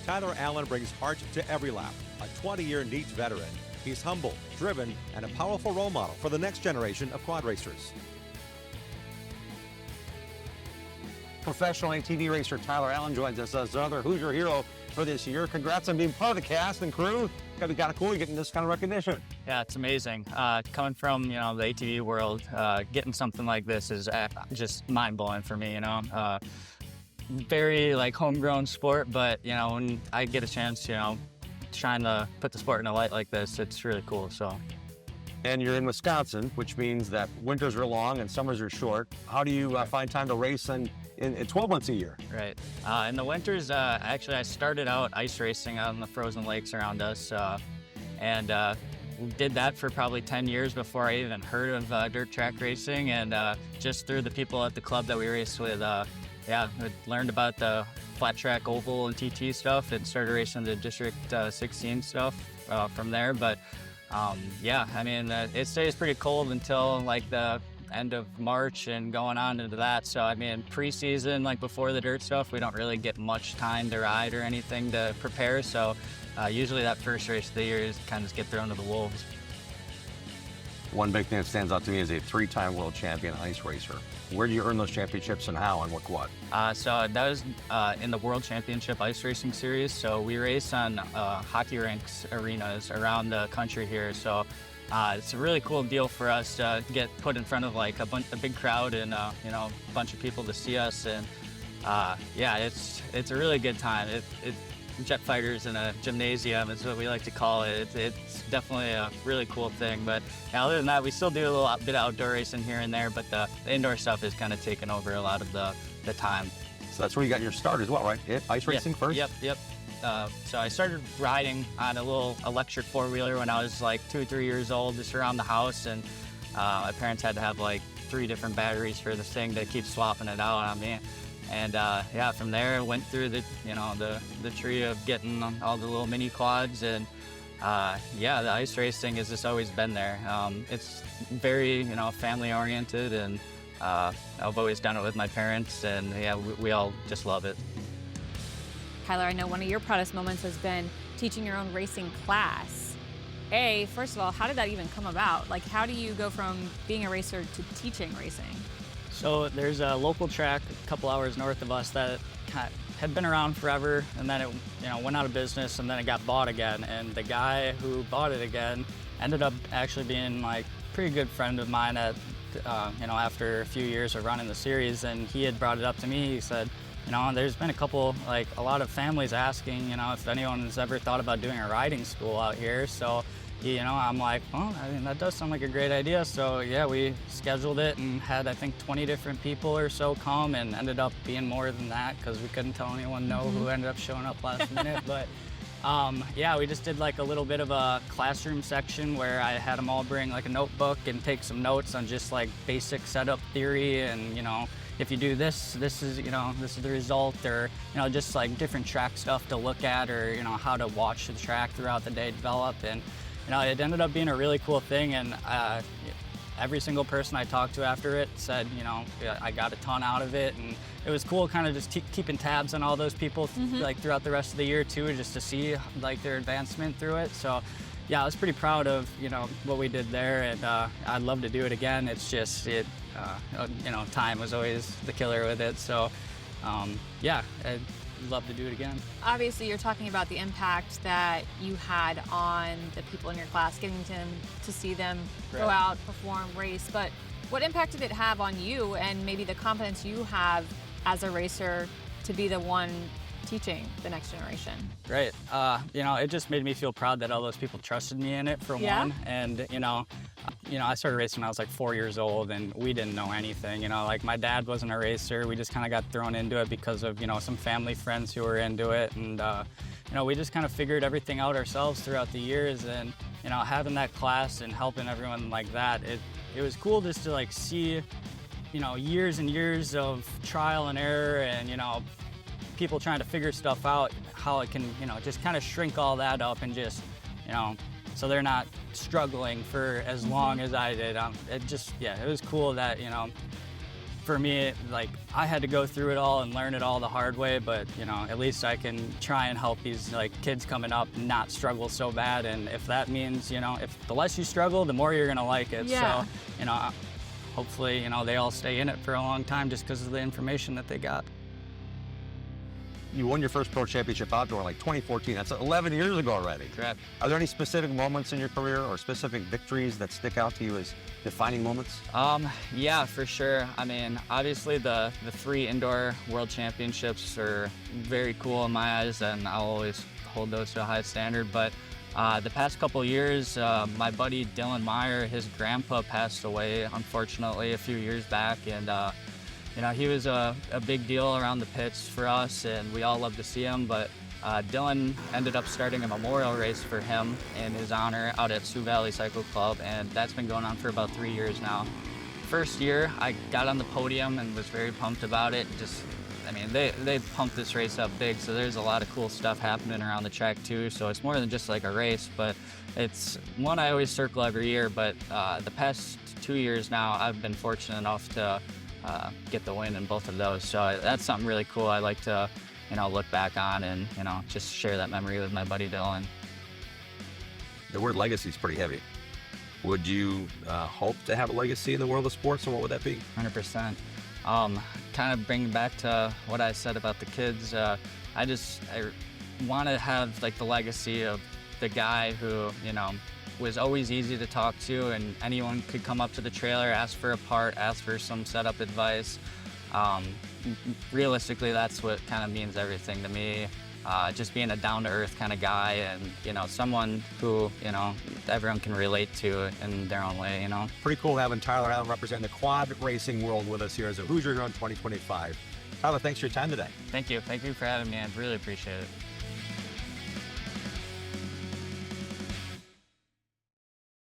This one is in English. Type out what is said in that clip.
Tyler Allen brings heart to every lap. A 20-year NEET veteran, he's humble, driven, and a powerful role model for the next generation of quad racers. Professional ATV racer Tyler Allen joins us as another Hoosier hero for this year. Congrats on being part of the cast and crew. Gotta be kind of cool getting this kind of recognition. Yeah, it's amazing. Coming from, the ATV world, getting something like this is just mind-blowing for me, Very homegrown sport, but when I get a chance, trying to put the sport in a light like this, it's really cool. So. And you're in Wisconsin, which means that winters are long and summers are short. How do you find time to race in 12 months a year? Right. In the winters, actually, I started out ice racing out in the frozen lakes around us, and did that for probably 10 years before I even heard of dirt track racing. And just through the people at the club that we raced with, I learned about the flat track oval and TT stuff and started racing the District 16 stuff from there. But it stays pretty cold until the end of March and going on into that. So preseason, before the dirt stuff, we don't really get much time to ride or anything to prepare. So usually that first race of the year is kind of just get thrown to the wolves. One big thing that stands out to me is a 3-time world champion ice racer. Where do you earn those championships and how and with what? So that was in the World Championship Ice Racing Series. So we race on hockey rinks arenas around the country here. So it's a really cool deal for us to get put in front of a big crowd and a bunch of people to see us. And it's a really good time. Jet fighters in a gymnasium is what we like to call it. It's definitely a really cool thing. But other than that, we still do a little bit of outdoor racing here and there, but the indoor stuff is kind of taken over a lot of the time. So that's where you got your start as well, right? Ice racing first? Yep. So I started riding on a little electric four-wheeler when I was 2 or 3 years old, just around the house, and my parents had to have 3 different batteries for this thing to keep swapping it out on me. And from there went through the tree of getting all the little mini quads, and the ice racing has just always been there. It's very family oriented, and I've always done it with my parents, and we all just love it. Tyler, I know one of your proudest moments has been teaching your own racing class. First of all, how did that even come about? How do you go from being a racer to teaching racing? So there's a local track a couple hours north of us that had been around forever, and then it went out of business, and then it got bought again. And the guy who bought it again ended up actually being pretty good friend of mine at after a few years of running the series, and he had brought it up to me. He said, there's been a lot of families asking, if anyone has ever thought about doing a riding school out here. So I'm that does sound like a great idea. So we scheduled it and had, I think, 20 different people or so come, and ended up being more than that because we couldn't tell anyone no who ended up showing up last minute. But we just did a little bit of a classroom section where I had them all bring a notebook and take some notes on just basic setup theory, and if you do this, this is the result, or just different track stuff to look at, or how to watch the track throughout the day develop. And it ended up being a really cool thing, and every single person I talked to after it said, I got a ton out of it, and it was cool kind of just keeping tabs on all those people throughout the rest of the year too, just to see their advancement through it. So I was pretty proud of what we did there, and I'd love to do it again. It's just time was always the killer with it. So I'd love to do it again. Obviously, you're talking about the impact that you had on the people in your class, getting to see them go out, perform, race, but what impact did it have on you and maybe the confidence you have as a racer to be the one teaching the next generation? Right. It just made me feel proud that all those people trusted me in it, for one. And, I started racing when I was 4 years old, and we didn't know anything. My dad wasn't a racer. We just kind of got thrown into it because of, some family friends who were into it. And, we just kind of figured everything out ourselves throughout the years. And, having that class and helping everyone like that, it was cool just to see, years and years of trial and error, and, people trying to figure stuff out, how it can, just kind of shrink all that up and just, so they're not struggling for as long as I did. It was cool that, for me, like, I had to go through it all and learn it all the hard way, but, you know, at least I can try and help these, like, kids coming up not struggle so bad. And if that means, you know, if the less you struggle, the more you're gonna like it. Yeah. So, you know, hopefully, you know, they all stay in it for a long time just because of the information that they got. You won your first pro championship outdoor in like 2014. That's 11 years ago already. Correct. Are there any specific moments in your career or specific victories that stick out to you as defining moments? Yeah, for sure. I mean, obviously the 3 indoor world championships are very cool in my eyes, and I'll always hold those to a high standard. But the past couple years, my buddy Dylan Meyer, his grandpa passed away, unfortunately, a few years back, and you know, he was a big deal around the pits for us, and we all loved to see him, but Dylan ended up starting a memorial race for him in his honor out at Sioux Valley Cycle Club, and that's been going on for about 3 years now. First year, I got on the podium and was very pumped about it. Just, I mean, they pumped this race up big, so there's a lot of cool stuff happening around the track too, so it's more than just like a race, but it's one I always circle every year, but the past 2 years now, I've been fortunate enough to get the win in both of those. So that's something really cool I like to, you know, look back on and, you know, just share that memory with my buddy Dylan. The word legacy is pretty heavy. Would you hope to have a legacy in the world of sports, and what would that be? 100%. Kind of bringing back to what I said about the kids, I want to have like the legacy of the guy who, you know, was always easy to talk to, and anyone could come up to the trailer, ask for a part, ask for some setup advice. Realistically, that's what kind of means everything to me. Just being a down-to-earth kind of guy, and, you know, someone who, you know, everyone can relate to in their own way, you know. Pretty cool having Tyler Allen representing the quad racing world with us here as a Hoosier here on 2025. Tyler, thanks for your time today. Thank you for having me. I really appreciate it.